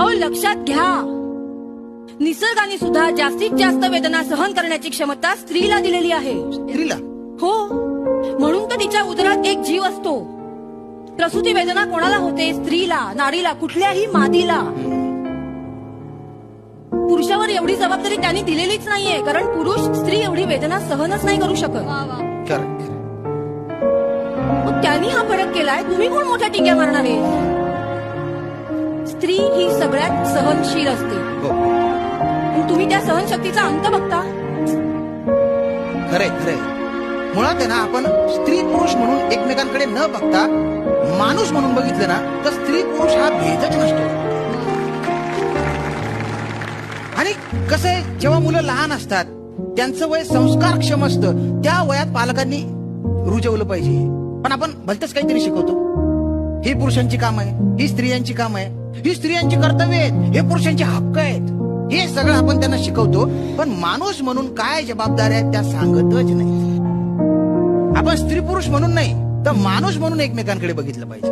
अहो लक्षात घ्या, निसर्गाने सुद्धा जास्तीत जास्त वेदना सहन करण्याची क्षमता स्त्रीला दिलेली आहे. स्त्रीला? हो, म्हणून तर तिच्या उदरात एक जीव असतो. प्रसूती वेदना कोणाला होते? स्त्रीला, नारीला, कुठल्याही मादीला. पुरुषावर एवढी जबाबदारी त्यांनी दिलेलीच नाहीये, कारण पुरुष स्त्री एवढी वेदना सहनच नाही करू शकत. मग त्यांनी हा फरक केलाय, तुम्ही कोण मोठ्या टिंग्या मारणार आहे? स्त्री ही सगळ्यात सहनशील असते. पण तुम्ही त्या सहनशक्तीचा अंत बघता. खरंय खरंय. मुळात आहे ना, आपण स्त्री पुरुष म्हणून एकमेकांकडे न बघता माणूस म्हणून बघितलं ना, तर स्त्री पुरुष हा भेदच नसतो. आणि कसं आहे, जेव्हा मुलं लहान असतात त्यांचं वय संस्कारक्षम असतं, त्या वयात पालकांनी रुजवलं पाहिजे. पण आपण भलतंच काहीतरी शिकवतो. ही पुरुषांची काम आहे, ही स्त्रियांची काम आहे, ही स्त्रियांची कर्तव्य आहेत, हे पुरुषांचे हक्क आहेत, हे सगळं आपण त्यांना शिकवतो. पण माणूस म्हणून काय जबाबदाऱ्या आहेत त्या सांगतच नाही. आपण स्त्री पुरुष म्हणून नाही, तर माणूस म्हणून एकमेकांकडे बघितलं पाहिजे.